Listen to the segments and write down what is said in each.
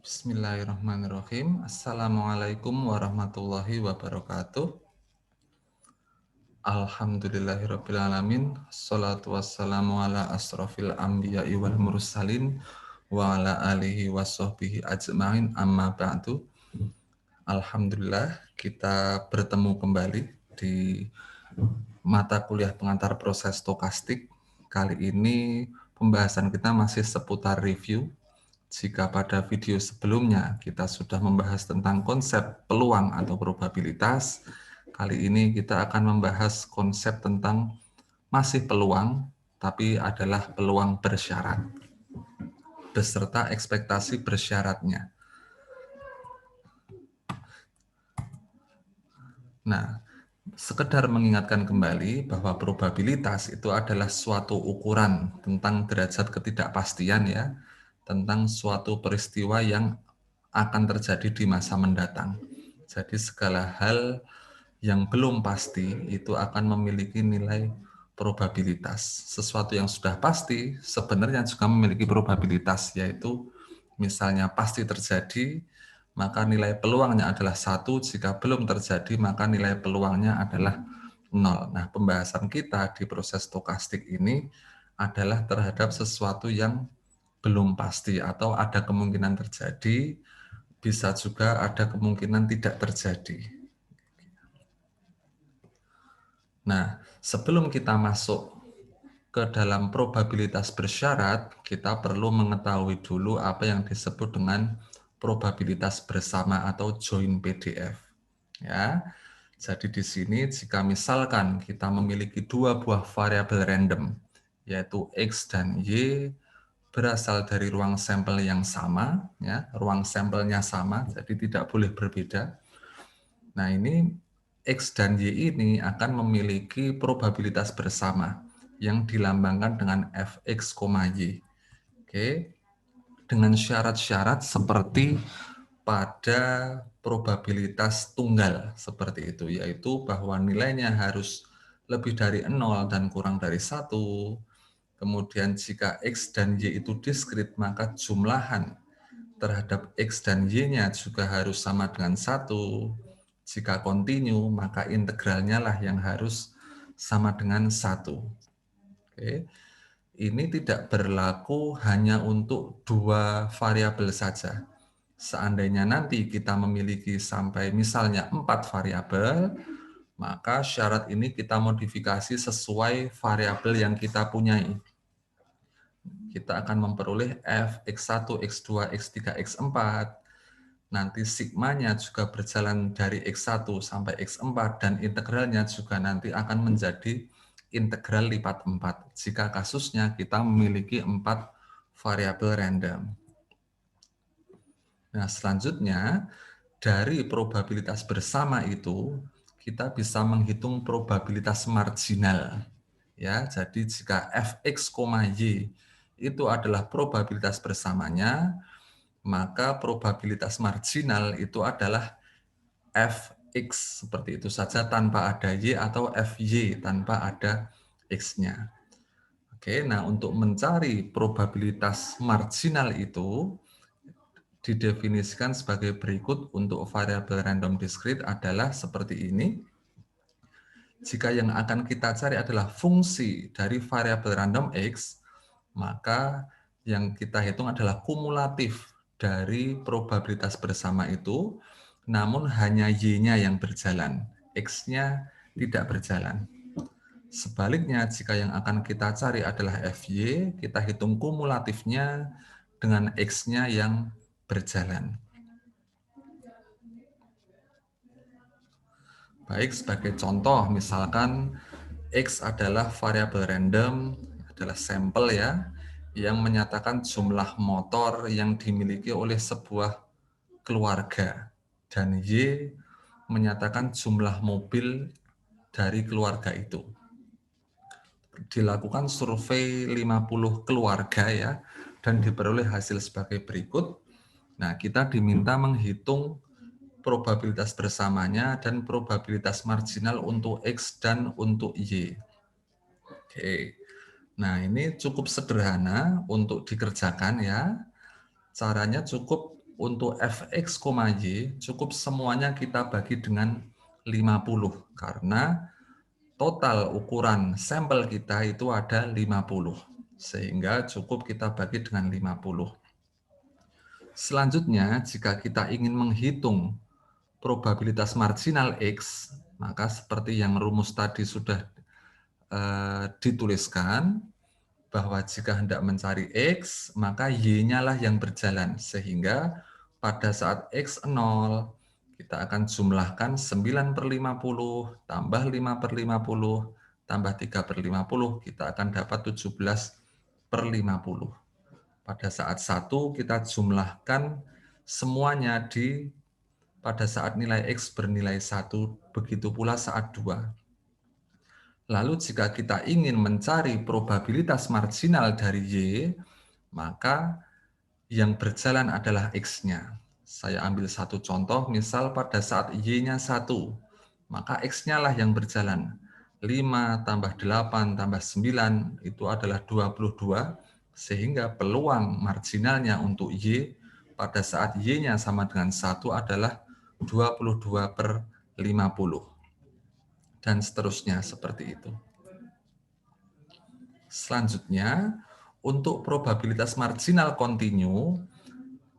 Bismillahirrahmanirrahim. Assalamualaikum warahmatullahi wabarakatuh. Alhamdulillahirrabbilalamin. Assalatu wassalamu ala asrafil anbiya'i wal mursalin wa ala alihi wa sahbihi ajma'in amma ba'du. Alhamdulillah kita bertemu kembali di mata kuliah pengantar proses stokastik. Kali ini pembahasan kita masih seputar review. Jika pada video sebelumnya kita sudah membahas tentang konsep peluang atau probabilitas, kali ini kita akan membahas konsep tentang masih peluang, tapi adalah peluang bersyarat, beserta ekspektasi bersyaratnya. Nah, sekedar mengingatkan kembali bahwa probabilitas itu adalah suatu ukuran tentang derajat ketidakpastian ya, tentang suatu peristiwa yang akan terjadi di masa mendatang. Jadi segala hal yang belum pasti itu akan memiliki nilai probabilitas. Sesuatu yang sudah pasti sebenarnya juga memiliki probabilitas, yaitu misalnya pasti terjadi, maka nilai peluangnya adalah 1, jika belum terjadi maka nilai peluangnya adalah 0. Nah, pembahasan kita di proses stokastik ini adalah terhadap sesuatu yang belum pasti atau ada kemungkinan terjadi, bisa juga ada kemungkinan tidak terjadi. Nah, sebelum kita masuk ke dalam probabilitas bersyarat, kita perlu mengetahui dulu apa yang disebut dengan probabilitas bersama atau join PDF. Ya, jadi di sini jika misalkan kita memiliki dua buah variabel random, yaitu X dan Y, berasal dari ruang sampel yang sama, ya, ruang sampelnya sama, jadi tidak boleh berbeda. Nah, ini X dan Y ini akan memiliki probabilitas bersama yang dilambangkan dengan Fx, Y. Oke, dengan syarat-syarat seperti pada probabilitas tunggal seperti itu, yaitu bahwa nilainya harus lebih dari 0 dan kurang dari 1. Kemudian jika X dan Y itu diskrit, maka jumlahan terhadap X dan Y-nya juga harus sama dengan 1. Jika kontinu, maka integralnya lah yang harus sama dengan 1. Oke. Ini tidak berlaku hanya untuk dua variabel saja. Seandainya nanti kita memiliki sampai misalnya 4 variabel, maka syarat ini kita modifikasi sesuai variabel yang kita punyai. Kita akan memperoleh f x1, x2, x3, x4. Nanti sigmanya juga berjalan dari x1 sampai x4 dan integralnya juga nanti akan menjadi integral lipat 4 jika kasusnya kita memiliki 4 variabel random. Nah, selanjutnya dari probabilitas bersama itu kita bisa menghitung probabilitas marginal. Ya, jadi jika fx, y itu adalah probabilitas bersamanya, maka probabilitas marginal itu adalah fx, seperti itu saja tanpa ada y, atau fy tanpa ada x-nya. Oke, nah untuk mencari probabilitas marginal itu didefinisikan sebagai berikut. Untuk variabel random discrete adalah seperti ini. Jika yang akan kita cari adalah fungsi dari variabel random x, maka yang kita hitung adalah kumulatif dari probabilitas bersama itu, namun hanya y-nya yang berjalan, x-nya tidak berjalan. Sebaliknya, jika yang akan kita cari adalah fy, kita hitung kumulatifnya dengan x-nya yang berjalan. Baik, sebagai contoh, misalkan X adalah variabel random, adalah sampel ya, yang menyatakan jumlah motor yang dimiliki oleh sebuah keluarga. Dan Y menyatakan jumlah mobil dari keluarga itu. Dilakukan survei 50 keluarga ya, dan diperoleh hasil sebagai berikut. Nah, kita diminta menghitung probabilitas bersamanya dan probabilitas marginal untuk X dan untuk Y. Oke. Nah, ini cukup sederhana untuk dikerjakan ya. Caranya cukup untuk fx, y cukup semuanya kita bagi dengan 50 karena total ukuran sampel kita itu ada 50. Sehingga cukup kita bagi dengan 50. Selanjutnya, jika kita ingin menghitung probabilitas marginal X, maka seperti yang rumus tadi sudah dituliskan, bahwa jika hendak mencari X, maka Y-nya lah yang berjalan. Sehingga pada saat X 0, kita akan jumlahkan 9/50, tambah 5/50, tambah 3/50, kita akan dapat 17/50. Pada saat 1, kita jumlahkan semuanya pada saat nilai X bernilai 1, begitu pula saat 2. Lalu jika kita ingin mencari probabilitas marginal dari Y, maka yang berjalan adalah X-nya. Saya ambil satu contoh, misal pada saat Y-nya 1, maka X-nya lah yang berjalan. 5 tambah 8 tambah 9 itu adalah 22, sehingga peluang marginalnya untuk Y pada saat Y-nya sama dengan 1 adalah 22/50. Dan seterusnya seperti itu. Selanjutnya, untuk probabilitas marginal kontinu,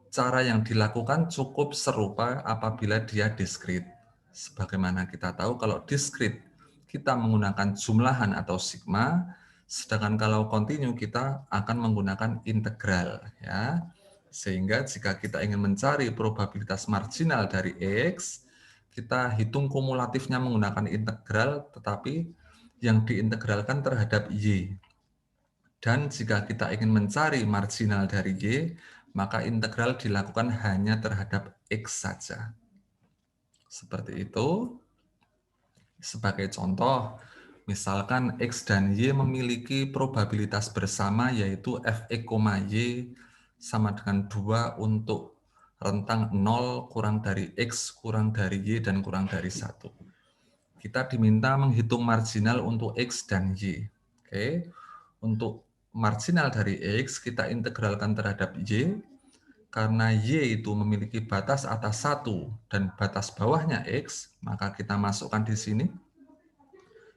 cara yang dilakukan cukup serupa apabila dia diskrit. Sebagaimana kita tahu, kalau diskrit kita menggunakan jumlahan atau sigma, sedangkan kalau kontinu kita akan menggunakan integral. Ya. Sehingga jika kita ingin mencari probabilitas marginal dari X, kita hitung kumulatifnya menggunakan integral, tetapi yang diintegralkan terhadap Y. Dan jika kita ingin mencari marginal dari Y, maka integral dilakukan hanya terhadap X saja. Seperti itu. Sebagai contoh, misalkan X dan Y memiliki probabilitas bersama yaitu Fx, Y sama dengan 2 untuk rentang 0 kurang dari X kurang dari Y dan kurang dari 1. Kita diminta menghitung marginal untuk X dan Y. Oke. Untuk marginal dari X kita integralkan terhadap Y. Karena Y itu memiliki batas atas 1 dan batas bawahnya X, maka kita masukkan di sini.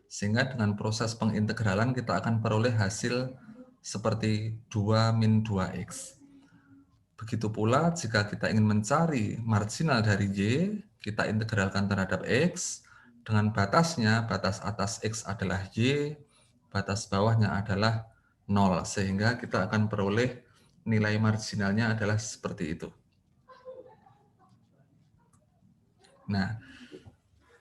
Sehingga dengan proses pengintegralan kita akan peroleh hasil seperti 2 min 2X. Begitu pula jika kita ingin mencari marginal dari Y, kita integralkan terhadap X. Dengan batasnya, batas atas X adalah Y, batas bawahnya adalah 0. Sehingga kita akan peroleh nilai marginalnya adalah seperti itu. Nah,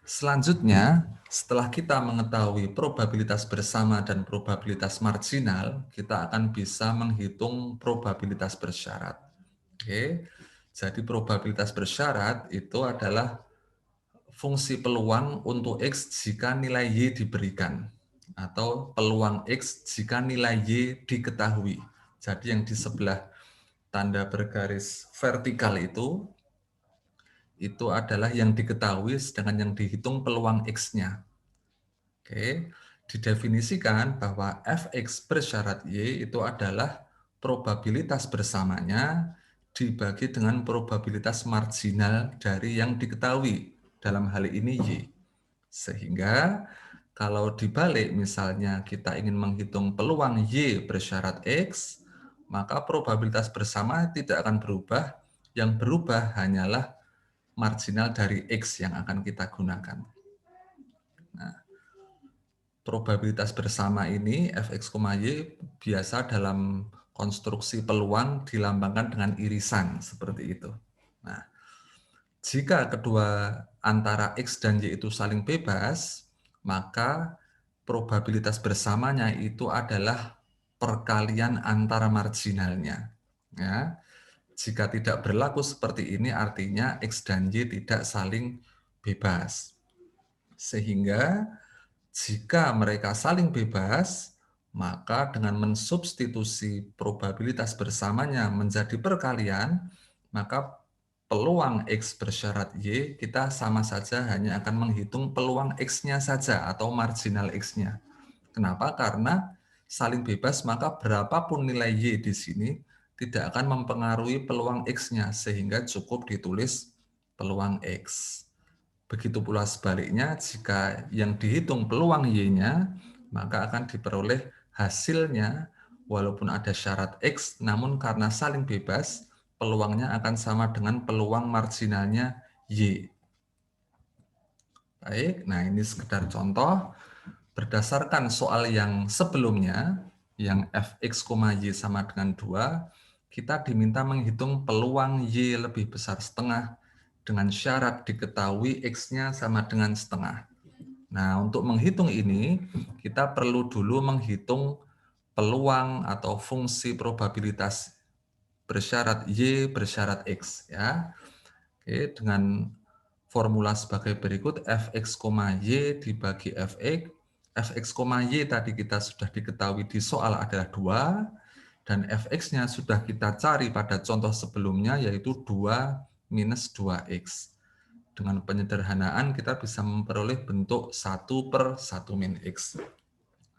selanjutnya, setelah kita mengetahui probabilitas bersama dan probabilitas marginal, kita akan bisa menghitung probabilitas bersyarat. Oke. Jadi probabilitas bersyarat itu adalah fungsi peluang untuk X jika nilai Y diberikan, atau peluang X jika nilai Y diketahui. Jadi yang di sebelah tanda bergaris vertikal itu adalah yang diketahui, sedangkan yang dihitung peluang X-nya. Oke, didefinisikan bahwa Fx bersyarat Y itu adalah probabilitas bersamanya dibagi dengan probabilitas marginal dari yang diketahui, dalam hal ini Y. Sehingga kalau dibalik, misalnya kita ingin menghitung peluang Y bersyarat X, maka probabilitas bersama tidak akan berubah, yang berubah hanyalah marginal dari X yang akan kita gunakan. Nah, probabilitas bersama ini Fx, Y biasa dalam konstruksi peluang dilambangkan dengan irisan seperti itu. Nah, jika kedua antara X dan Y itu saling bebas, maka probabilitas bersamanya itu adalah perkalian antara marginalnya. Ya. Jika tidak berlaku seperti ini, artinya X dan Y tidak saling bebas. Sehingga jika mereka saling bebas, maka dengan mensubstitusi probabilitas bersamanya menjadi perkalian, maka peluang X bersyarat Y kita sama saja hanya akan menghitung peluang X-nya saja atau marginal X-nya. Kenapa? Karena saling bebas, maka berapapun nilai Y di sini tidak akan mempengaruhi peluang X-nya, sehingga cukup ditulis peluang X. Begitu pula sebaliknya, jika yang dihitung peluang Y-nya, maka akan diperoleh hasilnya walaupun ada syarat X, namun karena saling bebas, peluangnya akan sama dengan peluang marginalnya Y. Baik, nah ini sekedar contoh. Berdasarkan soal yang sebelumnya, yang fx, y sama dengan 2, kita diminta menghitung peluang y lebih besar setengah dengan syarat diketahui x-nya sama dengan setengah. Nah, untuk menghitung ini, kita perlu dulu menghitung peluang atau fungsi probabilitas bersyarat y bersyarat x. Ya. Oke, dengan formula sebagai berikut, fx, y dibagi fx. Fx, y tadi kita sudah diketahui di soal adalah 2, dan fx-nya sudah kita cari pada contoh sebelumnya, yaitu 2 minus 2x. Dengan penyederhanaan kita bisa memperoleh bentuk 1/1 min x.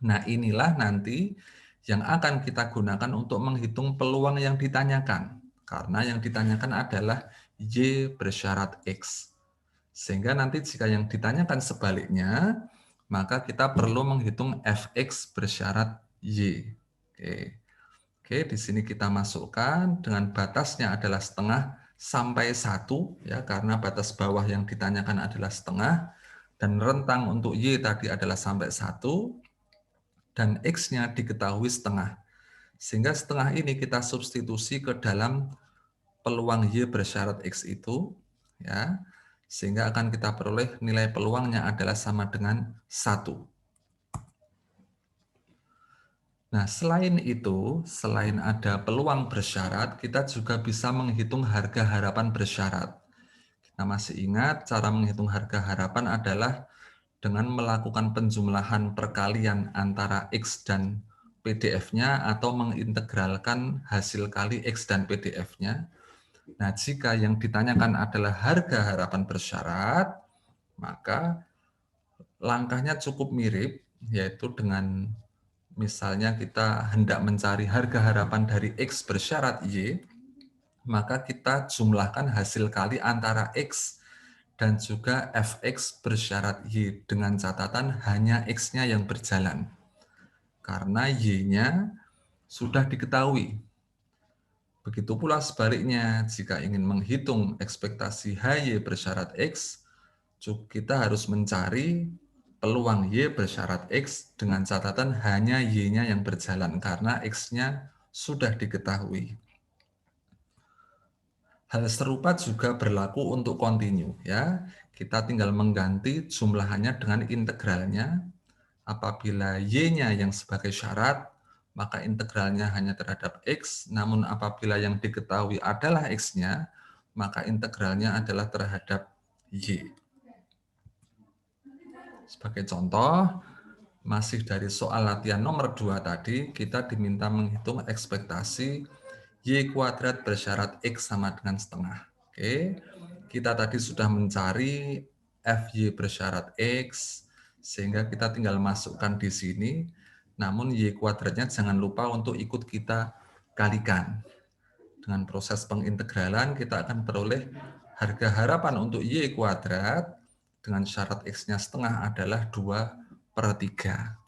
Nah, inilah nanti yang akan kita gunakan untuk menghitung peluang yang ditanyakan. Karena yang ditanyakan adalah y bersyarat x. Sehingga nanti jika yang ditanyakan sebaliknya, maka kita perlu menghitung fx bersyarat y. Oke, di sini kita masukkan dengan batasnya adalah setengah sampai 1, ya, karena batas bawah yang ditanyakan adalah setengah, dan rentang untuk y tadi adalah sampai 1, dan x-nya diketahui setengah. Sehingga setengah ini kita substitusi ke dalam peluang y bersyarat x itu, ya, sehingga akan kita peroleh nilai peluangnya adalah sama dengan 1. Nah, selain itu, selain ada peluang bersyarat, kita juga bisa menghitung harga harapan bersyarat. Kita masih ingat cara menghitung harga harapan adalah dengan melakukan penjumlahan perkalian antara X dan PDF-nya atau mengintegralkan hasil kali X dan PDF-nya. Nah, jika yang ditanyakan adalah harga harapan bersyarat, maka langkahnya cukup mirip, yaitu dengan misalnya kita hendak mencari harga harapan dari X bersyarat Y, maka kita jumlahkan hasil kali antara X dan juga fx bersyarat Y dengan catatan hanya X-nya yang berjalan. Karena Y-nya sudah diketahui. Begitu pula sebaliknya, jika ingin menghitung ekspektasi HY bersyarat X, kita harus mencari peluang Y bersyarat X dengan catatan hanya Y-nya yang berjalan karena X-nya sudah diketahui. Hal serupa juga berlaku untuk kontinu, ya. Kita tinggal mengganti jumlahannya dengan integralnya. Apabila Y-nya yang sebagai syarat, maka integralnya hanya terhadap X, namun apabila yang diketahui adalah X-nya, maka integralnya adalah terhadap Y. Sebagai contoh, masih dari soal latihan nomor 2 tadi, kita diminta menghitung ekspektasi Y kuadrat bersyarat X sama dengan setengah. Oke, kita tadi sudah mencari FY bersyarat X, sehingga kita tinggal masukkan di sini, namun Y kuadratnya jangan lupa untuk ikut kita kalikan. Dengan proses pengintegralan, kita akan peroleh harga harapan untuk Y kuadrat dengan syarat X-nya setengah adalah 2/3.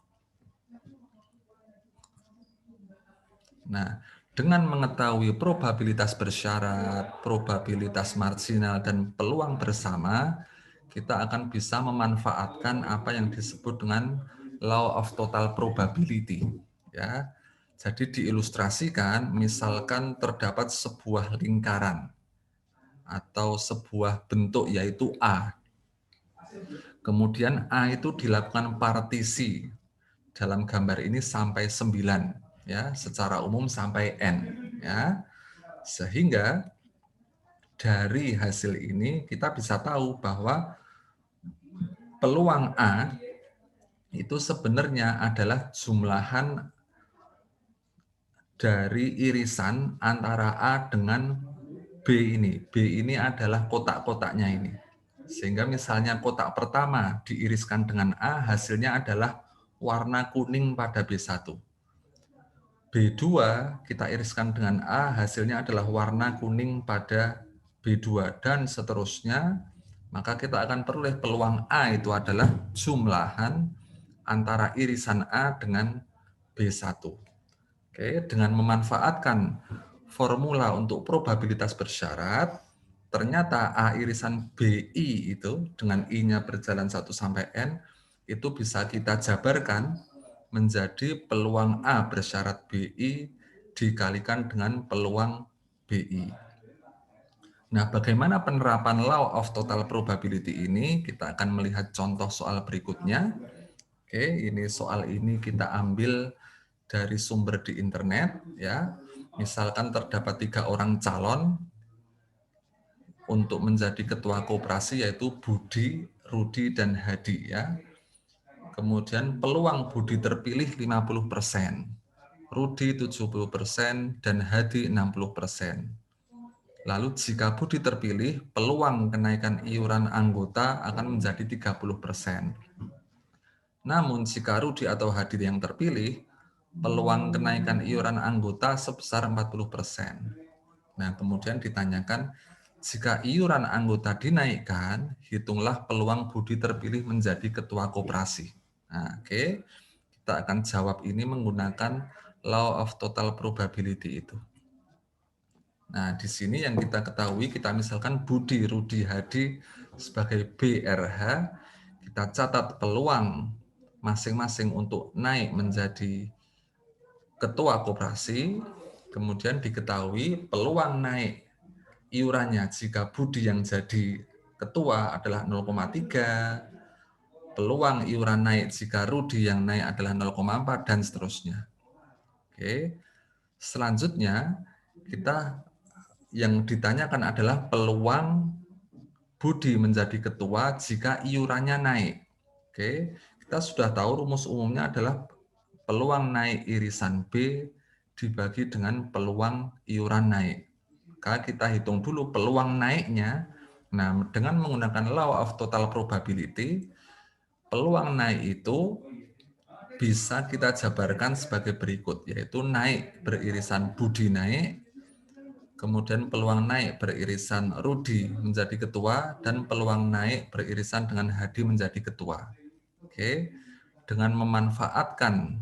Nah, dengan mengetahui probabilitas bersyarat, probabilitas marginal, dan peluang bersama, kita akan bisa memanfaatkan apa yang disebut dengan law of total probability. Ya, jadi diilustrasikan, misalkan terdapat sebuah lingkaran atau sebuah bentuk yaitu A. Kemudian A itu dilakukan partisi. Dalam gambar ini sampai 9, ya, secara umum sampai N, ya. Sehingga dari hasil ini kita bisa tahu bahwa peluang A itu sebenarnya adalah jumlahan dari irisan antara A dengan B ini. B ini adalah kotak-kotaknya ini. Sehingga misalnya kotak pertama diiriskan dengan A, hasilnya adalah warna kuning pada B1. B2 kita iriskan dengan A, hasilnya adalah warna kuning pada B2 dan seterusnya, maka kita akan peroleh peluang A itu adalah jumlahan antara irisan A dengan B1. Oke, dengan memanfaatkan formula untuk probabilitas bersyarat, ternyata A irisan BI itu dengan I-nya berjalan 1 sampai N itu bisa kita jabarkan menjadi peluang A bersyarat BI dikalikan dengan peluang BI. Nah, bagaimana penerapan law of total probability ini? Kita akan melihat contoh soal berikutnya. Oke, ini soal ini kita ambil dari sumber di internet, ya. Misalkan terdapat 3 orang calon untuk menjadi ketua koperasi, yaitu Budi, Rudi, dan Hadi, ya. Kemudian peluang Budi terpilih 50%, Rudi 70%, dan Hadi 60%. Lalu jika Budi terpilih, peluang kenaikan iuran anggota akan menjadi 30%. Namun jika Rudi atau Hadi yang terpilih, peluang kenaikan iuran anggota sebesar 40%. Nah, kemudian ditanyakan, jika iuran anggota dinaikkan, hitunglah peluang Budi terpilih menjadi ketua koperasi. Nah, oke. Kita akan jawab ini menggunakan law of total probability itu. Nah, di sini yang kita ketahui, kita misalkan Budi, Rudi, Hadi sebagai BRH, kita catat peluang masing-masing untuk naik menjadi ketua koperasi, kemudian diketahui peluang naik iurannya jika Budi yang jadi ketua adalah 0,3, peluang iuran naik jika Rudi yang naik adalah 0,4, dan seterusnya. Oke. Selanjutnya, kita yang ditanyakan adalah peluang Budi menjadi ketua jika iurannya naik. Oke, kita sudah tahu rumus umumnya adalah peluang naik irisan B dibagi dengan peluang iuran naik. Maka kita hitung dulu peluang naiknya. Nah, dengan menggunakan law of total probability, peluang naik itu bisa kita jabarkan sebagai berikut, yaitu naik beririsan Budi naik, kemudian peluang naik beririsan Rudi menjadi ketua, dan peluang naik beririsan dengan Hadi menjadi ketua. Oke, dengan memanfaatkan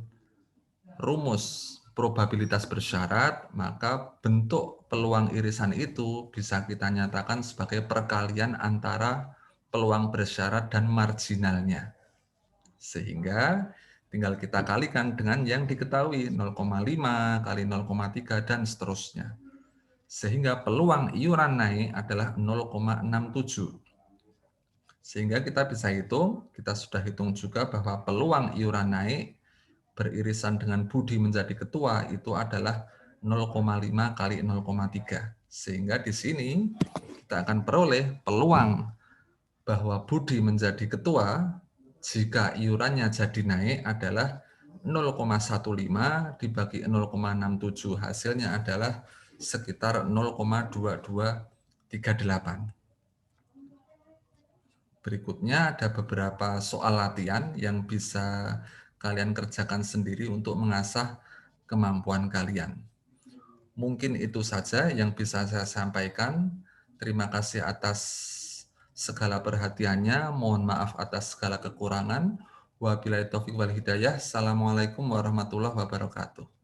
rumus probabilitas bersyarat, maka bentuk peluang irisan itu bisa kita nyatakan sebagai perkalian antara peluang bersyarat dan marginalnya. Sehingga tinggal kita kalikan dengan yang diketahui 0,5 kali 0,3 dan seterusnya. Sehingga peluang iuran naik adalah 0,67. Sehingga kita bisa hitung, kita sudah hitung juga bahwa peluang iuran naik beririsan dengan Budi menjadi ketua itu adalah 0,5 kali 0,3. Sehingga di sini kita akan peroleh peluang bahwa Budi menjadi ketua jika iurannya jadi naik adalah 0,15 dibagi 0,67, hasilnya adalah sekitar 0,2238. Berikutnya ada beberapa soal latihan yang bisa kalian kerjakan sendiri untuk mengasah kemampuan kalian. Mungkin itu saja yang bisa saya sampaikan. Terima kasih atas segala perhatiannya. Mohon maaf atas segala kekurangan. Wabillahi taufiq wal hidayah. Assalamualaikum warahmatullahi wabarakatuh.